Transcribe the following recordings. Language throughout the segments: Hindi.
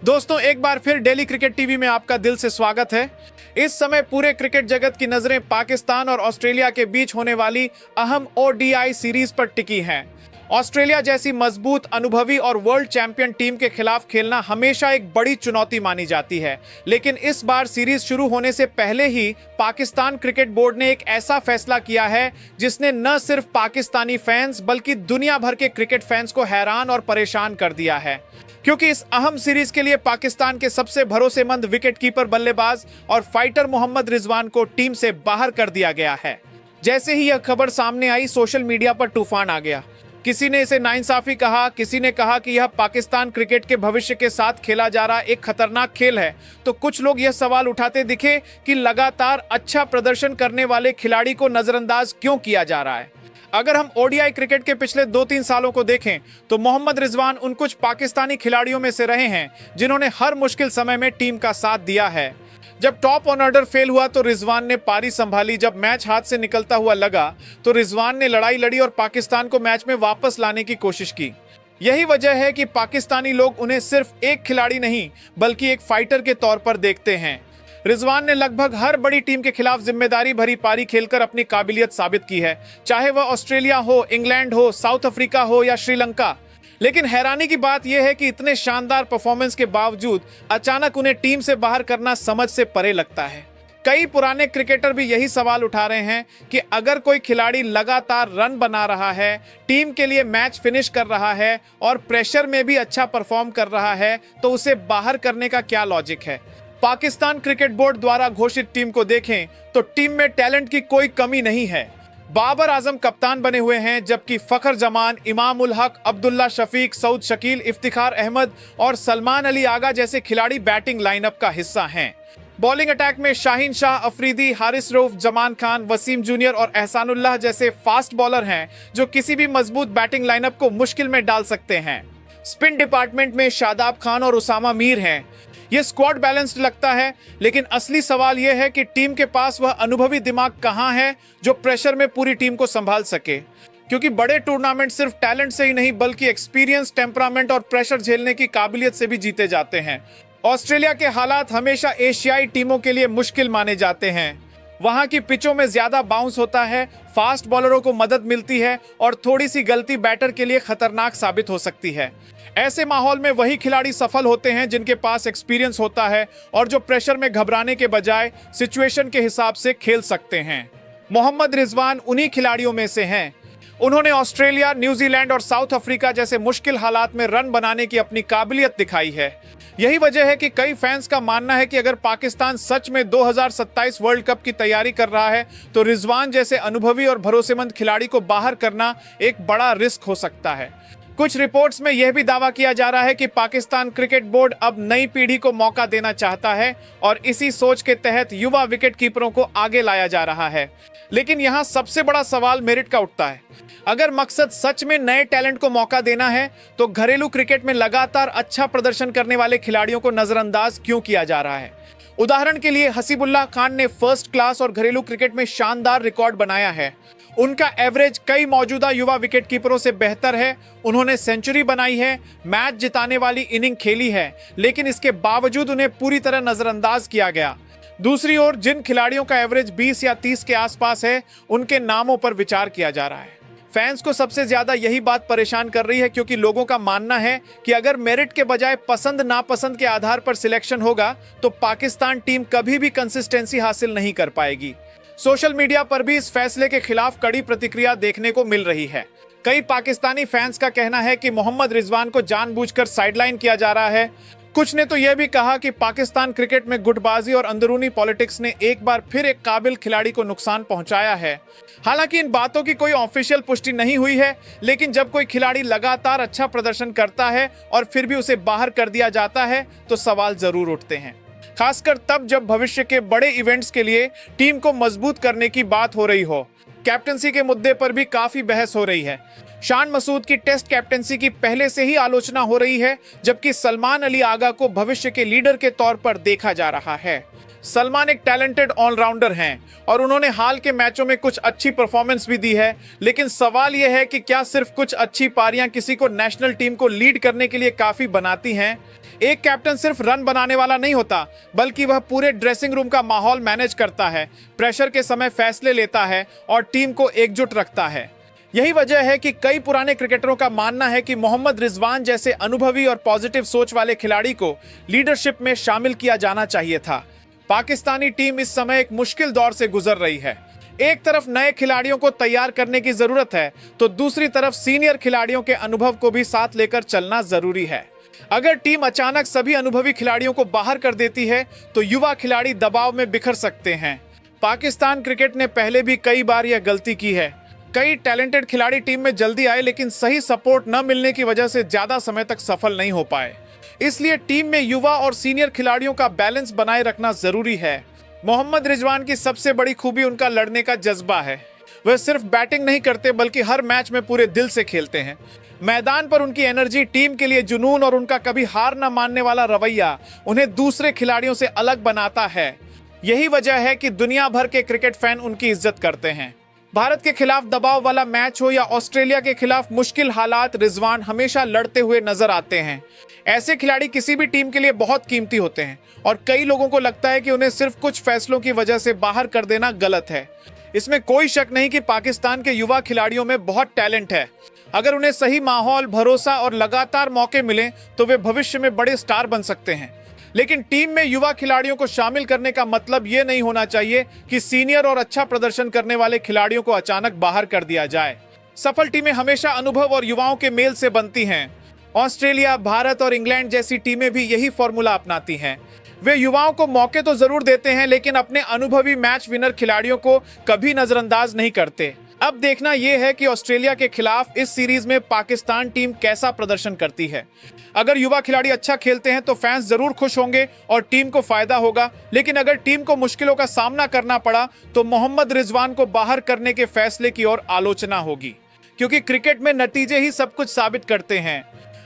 दोस्तों, एक बार फिर डेली क्रिकेट टीवी में आपका दिल से स्वागत है। इस समय पूरे क्रिकेट जगत की नजरें पाकिस्तान और ऑस्ट्रेलिया के बीच होने वाली अहम ओडीआई सीरीज पर टिकी हैं। ऑस्ट्रेलिया जैसी मजबूत, अनुभवी और वर्ल्ड चैंपियन टीम के खिलाफ खेलना हमेशा एक बड़ी चुनौती मानी जाती है, लेकिन इस बार सीरीज शुरू होने से पहले ही पाकिस्तान क्रिकेट बोर्ड ने एक ऐसा फैसला किया है जिसने न सिर्फ पाकिस्तानी फैंस बल्कि दुनिया भर के क्रिकेट फैंस को हैरान और परेशान कर दिया है। क्योंकि इस अहम सीरीज के लिए पाकिस्तान के सबसे भरोसेमंद विकेटकीपर, बल्लेबाज और फाइटर मोहम्मद रिजवान को टीम से बाहर कर दिया गया है। जैसे ही यह खबर सामने आई, सोशल मीडिया पर तूफान आ गया। किसी ने इसे नाइंसाफी कहा, किसी ने कहा कि यह पाकिस्तान क्रिकेट के भविष्य के साथ खेला जा रहा एक खतरनाक खेल है, तो कुछ लोग यह सवाल उठाते दिखे कि लगातार अच्छा प्रदर्शन करने वाले खिलाड़ी को नजरअंदाज क्यों किया जा रहा है। अगर हम ओडीआई क्रिकेट के पिछले 2-3 सालों को देखें तो मोहम्मद रिजवान उन कुछ पाकिस्तानी खिलाड़ियों में से रहे हैं जिन्होंने हर मुश्किल समय में टीम का साथ दिया है। जब टॉप ऑर्डर फेल हुआ तो रिजवान ने पारी संभाली। जब मैच हाथ से निकलता हुआ लगा तो रिजवान ने लड़ाई लड़ी और पाकिस्तान को मैच में वापस लाने की कोशिश की। यही वजह है कि पाकिस्तानी लोग उन्हें सिर्फ एक खिलाड़ी नहीं बल्कि एक फाइटर के तौर पर देखते हैं। रिजवान ने लगभग हर बड़ी टीम के खिलाफ जिम्मेदारी भरी पारी खेलकर अपनी काबिलियत साबित की है, चाहे वह ऑस्ट्रेलिया हो, इंग्लैंड हो, साउथ अफ्रीका हो या श्रीलंका। लेकिन हैरानी की बात यह है कि इतने शानदार परफॉर्मेंस के बावजूद अचानक उन्हें टीम से बाहर करना समझ से परे लगता है। कई पुराने क्रिकेटर भी यही सवाल उठा रहे हैं कि अगर कोई खिलाड़ी लगातार रन बना रहा है, टीम के लिए मैच फिनिश कर रहा है और प्रेशर में भी अच्छा परफॉर्म कर रहा है, तो उसे बाहर करने का क्या लॉजिक है। पाकिस्तान क्रिकेट बोर्ड द्वारा घोषित टीम को देखें तो टीम में टैलेंट की कोई कमी नहीं है। बाबर आजम कप्तान बने हुए हैं, जबकि फखर जमान, इमाम उल हक, अब्दुल्ला शफीक, सऊद शकील, इफ्तिखार अहमद और सलमान अली आगा जैसे खिलाड़ी बैटिंग लाइनअप का हिस्सा हैं। बॉलिंग अटैक में शाहीन शाह अफरीदी, हारिस रऊफ, जमान खान, वसीम जूनियर और एहसानुल्लाह जैसे फास्ट बॉलर हैं जो किसी भी मजबूत बैटिंग लाइनअप को मुश्किल में डाल सकते हैं। स्पिन डिपार्टमेंट में शादाब खान और उसामा मीर हैं। यह स्क्वाड बैलेंस्ड लगता है, लेकिन असली सवाल यह है कि टीम के पास वह अनुभवी दिमाग कहां है जो प्रेशर में पूरी टीम को संभाल सके। क्योंकि बड़े टूर्नामेंट सिर्फ टैलेंट से ही नहीं बल्कि एक्सपीरियंस, टेम्परामेंट और प्रेशर झेलने की काबिलियत से भी जीते जाते हैं। ऑस्ट्रेलिया के हालात हमेशा एशियाई टीमों के लिए मुश्किल माने जाते हैं। वहां की पिचों में ज्यादा बाउंस होता है, फास्ट बॉलरों को मदद मिलती है और थोड़ी सी गलती बैटर के लिए खतरनाक साबित हो सकती है। ऐसे माहौल में वही खिलाड़ी सफल होते हैं जिनके पास एक्सपीरियंस होता है और जो प्रेशर में घबराने के बजाय सिचुएशन के हिसाब से खेल सकते हैं। मोहम्मद रिजवान उन्हीं खिलाड़ियों में से हैं। उन्होंने ऑस्ट्रेलिया, न्यूजीलैंड और साउथ अफ्रीका जैसे मुश्किल हालात में रन बनाने की अपनी काबिलियत दिखाई है। यही वजह है कि कई फैंस का मानना है कि अगर पाकिस्तान सच में 2027 वर्ल्ड कप की तैयारी कर रहा है तो रिजवान जैसे अनुभवी और भरोसेमंद खिलाड़ी को बाहर करना एक बड़ा रिस्क हो सकता है। कुछ रिपोर्ट्स में यह भी दावा किया जा रहा है कि पाकिस्तान क्रिकेट बोर्ड अब नई पीढ़ी को मौका देना चाहता है और इसी सोच के तहत युवा विकेटकीपरों को आगे लाया जा रहा है। लेकिन यहाँ सबसे बड़ा सवाल मेरिट का उठता है। अगर मकसद सच में नए टैलेंट को मौका देना है तो घरेलू क्रिकेट में लगातार अच्छा प्रदर्शन करने वाले खिलाड़ियों को नजरअंदाज क्यों किया जा रहा है। उदाहरण के लिए हसीबुल्लाह खान ने फर्स्ट क्लास और घरेलू क्रिकेट में शानदार रिकॉर्ड बनाया है। उनका एवरेज कई मौजूदा युवा विकेटकीपरों से बेहतर है। उन्होंने सेंचुरी बनाई है, मैच जिताने वाली इनिंग खेली है, लेकिन इसके बावजूद उन्हें पूरी तरह नजरअंदाज किया गया। दूसरी ओर जिन खिलाड़ियों का एवरेज 20 या 30 के आसपास है, उनके नामों पर विचार किया जा रहा है। फैंस को सबसे ज्यादा यही बात परेशान कर रही है, क्योंकि लोगों का मानना है कि अगर मेरिट के बजाय पसंद नापसंद के आधार पर सिलेक्शन होगा तो पाकिस्तान टीम कभी भी कंसिस्टेंसी हासिल नहीं कर पाएगी। सोशल मीडिया पर भी इस फैसले के खिलाफ कड़ी प्रतिक्रिया देखने को मिल रही है। कई पाकिस्तानी फैंस का कहना है कि मोहम्मद रिजवान को जानबूझकर साइडलाइन किया जा रहा है। कुछ ने तो यह भी कहा कि पाकिस्तान क्रिकेट में गुटबाजी और अंदरूनी पॉलिटिक्स ने एक बार फिर एक काबिल खिलाड़ी को नुकसान पहुंचाया है। हालांकि इन बातों की कोई ऑफिशियल पुष्टि नहीं हुई है, लेकिन जब कोई खिलाड़ी लगातार अच्छा प्रदर्शन करता है और फिर भी उसे बाहर कर दिया जाता है तो सवाल जरूर उठते हैं। खासकर तब जब भविष्य के बड़े इवेंट्स के लिए टीम को मजबूत करने की बात हो रही हो। कैप्टनसी के मुद्दे पर भी काफी बहस हो रही है। शान मसूद की टेस्ट कैप्टेंसी की पहले से ही आलोचना हो रही है, जबकि सलमान अली आगा को भविष्य के लीडर के तौर पर देखा जा रहा है। सलमान एक टैलेंटेड ऑलराउंडर हैं और उन्होंने हाल के मैचों में कुछ अच्छी परफॉर्मेंस भी दी है, लेकिन सवाल यह है कि क्या सिर्फ कुछ अच्छी पारियां किसी को नेशनल टीम को लीड करने के लिए काफी बनाती हैं? एक कैप्टन सिर्फ रन बनाने वाला नहीं होता, बल्कि वह पूरे ड्रेसिंग रूम का माहौल मैनेज करता है, प्रेशर के समय फैसले लेता है और टीम को एकजुट रखता है। यही वजह है कि कई पुराने क्रिकेटरों का मानना है कि मोहम्मद रिजवान जैसे अनुभवी और पॉजिटिव सोच वाले खिलाड़ी को लीडरशिप में शामिल किया जाना चाहिए था। पाकिस्तानी टीम इस समय एक मुश्किल दौर से गुजर रही है। एक तरफ नए खिलाड़ियों को तैयार करने की जरूरत है, तो दूसरी तरफ सीनियर खिलाड़ियों के अनुभव को भी साथ लेकर चलना जरूरी है। अगर टीम अचानक सभी अनुभवी खिलाड़ियों को बाहर कर देती है, तो युवा खिलाड़ी दबाव में बिखर सकते हैं। पाकिस्तान क्रिकेट ने पहले भी कई बार यह गलती की है। कई टैलेंटेड खिलाड़ी टीम में जल्दी आए, लेकिन सही सपोर्ट न मिलने की वजह से ज्यादा समय तक सफल नहीं हो पाए। इसलिए टीम में युवा और सीनियर खिलाड़ियों का बैलेंस बनाए रखना जरूरी है। मोहम्मद रिजवान की सबसे बड़ी खूबी उनका लड़ने का जज्बा है। वह सिर्फ बैटिंग नहीं करते, बल्कि हर मैच में पूरे दिल से खेलते हैं। मैदान पर उनकी एनर्जी, टीम के लिए जुनून और उनका कभी हार न मानने वाला रवैया उन्हें दूसरे खिलाड़ियों से अलग बनाता है। यही वजह है कि दुनिया भर के क्रिकेट फैन उनकी इज्जत करते हैं। भारत के खिलाफ दबाव वाला मैच हो या ऑस्ट्रेलिया के खिलाफ मुश्किल हालात, रिजवान हमेशा लड़ते हुए नजर आते हैं। ऐसे खिलाड़ी किसी भी टीम के लिए बहुत कीमती होते हैं और कई लोगों को लगता है कि उन्हें सिर्फ कुछ फैसलों की वजह से बाहर कर देना गलत है। इसमें कोई शक नहीं कि पाकिस्तान के युवा खिलाड़ियों में बहुत टैलेंट है। अगर उन्हें सही माहौल, भरोसा और लगातार मौके मिले तो वे भविष्य में बड़े स्टार बन सकते हैं। लेकिन टीम में युवा खिलाड़ियों को शामिल करने का मतलब ये नहीं होना चाहिए कि सीनियर और अच्छा प्रदर्शन करने वाले खिलाड़ियों को अचानक बाहर कर दिया जाए। सफल टीमें हमेशा अनुभव और युवाओं के मेल से बनती हैं। ऑस्ट्रेलिया, भारत और इंग्लैंड जैसी टीमें भी यही फॉर्मूला अपनाती हैं। वे युवाओं को मौके तो जरूर देते हैं, लेकिन अपने अनुभवी मैच विनर खिलाड़ियों को कभी नजरअंदाज नहीं करते। अब देखना यह है कि ऑस्ट्रेलिया के खिलाफ इस सीरीज में पाकिस्तान टीम कैसा प्रदर्शन करती है। अगर युवा खिलाड़ी अच्छा खेलते हैं तो फैंस जरूर खुश होंगे और टीम को फायदा होगा, लेकिन अगर टीम को मुश्किलों का सामना करना पड़ा तो मोहम्मद रिजवान को बाहर करने के फैसले की ओर आलोचना होगी, क्योंकि क्रिकेट में नतीजे ही सब कुछ साबित करते हैं।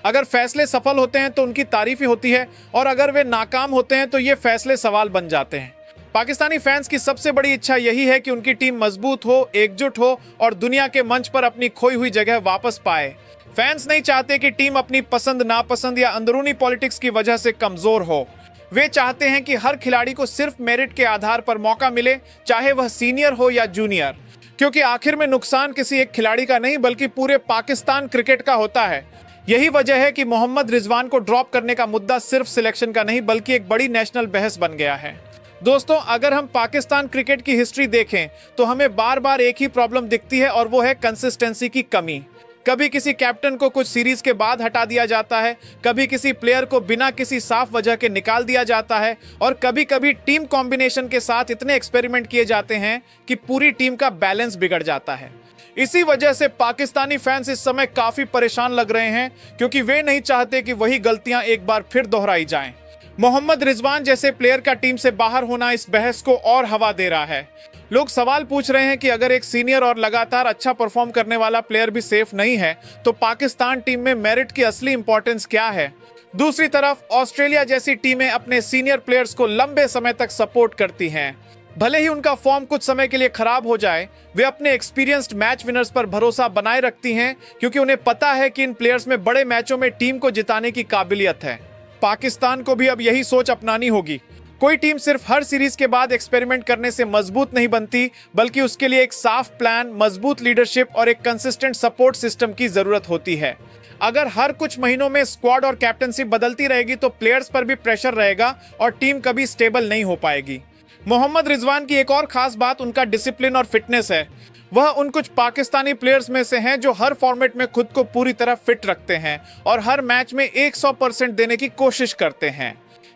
अगर फैसले सफल होते हैं तो उनकी तारीफ ही होती है, और अगर वे नाकाम होते हैं तो ये फैसले सवाल बन जाते हैं। पाकिस्तानी फैंस की सबसे बड़ी इच्छा यही है कि उनकी टीम मजबूत हो, एकजुट हो और दुनिया के मंच पर अपनी खोई हुई जगह वापस पाए। फैंस नहीं चाहते कि टीम अपनी पसंद नापसंद या अंदरूनी पॉलिटिक्स की वजह से कमजोर हो। वे चाहते हैं कि हर खिलाड़ी को सिर्फ मेरिट के आधार पर मौका मिले, चाहे वह सीनियर हो या जूनियर, क्योंकि आखिर में नुकसान किसी एक खिलाड़ी का नहीं बल्कि पूरे पाकिस्तान क्रिकेट का होता है। यही वजह है कि मोहम्मद रिजवान को ड्रॉप करने का मुद्दा सिर्फ सिलेक्शन का नहीं बल्कि एक बड़ी नेशनल बहस बन गया है। दोस्तों, अगर हम पाकिस्तान क्रिकेट की हिस्ट्री देखें तो हमें बार बार एक ही प्रॉब्लम दिखती है, और वो है कंसिस्टेंसी की कमी। कभी किसी कैप्टन को कुछ सीरीज के बाद हटा दिया जाता है, कभी किसी प्लेयर को बिना किसी साफ वजह के निकाल दिया जाता है, और कभी कभी टीम कॉम्बिनेशन के साथ इतने एक्सपेरिमेंट किए जाते हैं कि पूरी टीम का बैलेंस बिगड़ जाता है। इसी वजह से पाकिस्तानी फैंस इस समय काफी परेशान लग रहे हैं, क्योंकि वे नहीं चाहते कि वही गलतियां एक बार फिर दोहराई जाएं। मोहम्मद रिजवान जैसे प्लेयर का टीम से बाहर होना इस बहस को और हवा दे रहा है। लोग सवाल पूछ रहे हैं कि अगर एक सीनियर और लगातार अच्छा परफॉर्म करने वाला प्लेयर भी सेफ नहीं है तो पाकिस्तान टीम में मेरिट की असली इंपॉर्टेंस क्या है। दूसरी तरफ ऑस्ट्रेलिया जैसी टीमें अपने सीनियर प्लेयर्स को लंबे समय तक सपोर्ट करती हैं। भले ही उनका फॉर्म कुछ समय के लिए खराब हो जाए, वे अपने एक्सपीरियंस्ड मैच विनर्स पर भरोसा बनाए रखती हैं, क्योंकि उन्हें पता है कि इन प्लेयर्स में बड़े मैचों में टीम को जिताने की काबिलियत है। पाकिस्तान को भी अब यही सोच अपनानी होगी। कोई टीम सिर्फ हर सीरीज के बाद एक्सपेरिमेंट करने से मजबूत नहीं बनती, बल्कि उसके लिए एक साफ प्लान, मजबूत लीडरशिप और एक कंसिस्टेंट सपोर्ट सिस्टम की जरूरत होती है। अगर हर कुछ महीनों में स्क्वाड और कैप्टनसी बदलती रहेगी तो प्लेयर्स पर भी प्रेशर रहेगा और टीम कभी स्टेबल नहीं हो पाएगी। मोहम्मद रिजवान की एक और खास बात उनका डिसिप्लिन और फिटनेस है। वह उन कुछ पाकिस्तानी प्लेयर्स में से हैं जो हर फॉर्मेट में खुद को पूरी तरह फिट रखते हैं और हर मैच में 100% देने की कोशिश करते हैं।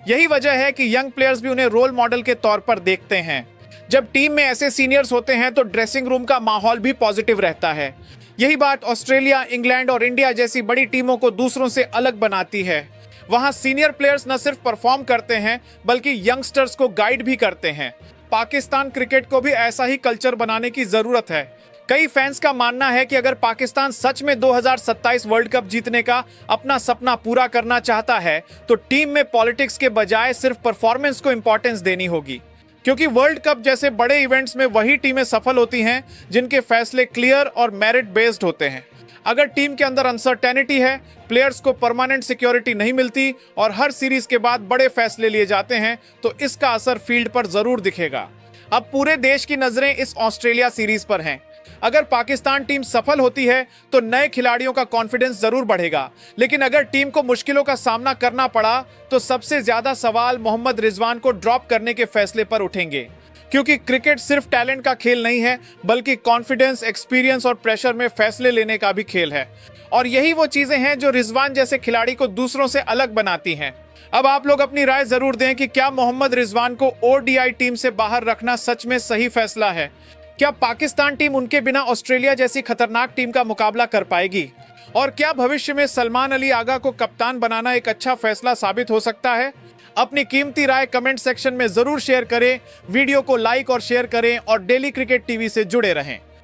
यही वजह है कि यंग प्लेयर्स भी उन्हें रोल मॉडल के तौर पर देखते हैं। जब टीम में ऐसे सीनियर्स होते हैं तो ड्रेसिंग रूम का माहौल भी पॉजिटिव रहता है। यही बात ऑस्ट्रेलिया, इंग्लैंड और इंडिया जैसी बड़ी टीमों को दूसरों से अलग बनाती है। वहां सीनियर प्लेयर्स न सिर्फ परफॉर्म करते हैं बल्कि यंगस्टर्स को गाइड भी करते हैं। पाकिस्तान क्रिकेट को भी ऐसा ही कल्चर बनाने की जरूरत है। कई फैंस का मानना है कि अगर पाकिस्तान सच में 2027 वर्ल्ड कप जीतने का अपना सपना पूरा करना चाहता है तो टीम में पॉलिटिक्स के बजाय सिर्फ परफॉर्मेंस को इंपॉर्टेंस देनी होगी, क्योंकि वर्ल्ड कप जैसे बड़े इवेंट्स में वही टीमें सफल होती हैं जिनके फैसले क्लियर और मेरिट बेस्ड होते हैं। अगर टीम के अंदर अनसर्टेनिटी है, प्लेयर्स को परमानेंट सिक्योरिटी नहीं मिलती और हर सीरीज के बाद बड़े फैसले लिए जाते हैं तो इसका असर फील्ड पर जरूर दिखेगा। अब पूरे देश की नजरें इस ऑस्ट्रेलिया सीरीज पर हैं। अगर पाकिस्तान टीम सफल होती है तो नए खिलाड़ियों का कॉन्फिडेंस जरूर बढ़ेगा, लेकिन अगर टीम को मुश्किलों का सामना करना पड़ा तो सबसे ज्यादा सवाल मोहम्मद रिजवान को ड्रॉप करने के फैसले पर उठेंगे, क्योंकि क्रिकेट सिर्फ टैलेंट का खेल नहीं है बल्कि कॉन्फिडेंस, एक्सपीरियंस और प्रेशर में फैसले लेने का भी खेल है। और यही वो चीजें हैं जो रिजवान जैसे खिलाड़ी को दूसरों से अलग बनाती हैं। अब आप लोग अपनी राय जरूर दें कि क्या मोहम्मद रिजवान को ओडीआई टीम से बाहर रखना सच में सही फैसला है? क्या पाकिस्तान टीम उनके बिना ऑस्ट्रेलिया जैसी खतरनाक टीम का मुकाबला कर पाएगी? और क्या भविष्य में सलमान अली आगा को कप्तान बनाना एक अच्छा फैसला साबित हो सकता है? अपनी कीमती राय कमेंट सेक्शन में जरूर शेयर करें, वीडियो को लाइक और शेयर करें और डेली क्रिकेट टीवी से जुड़े रहें।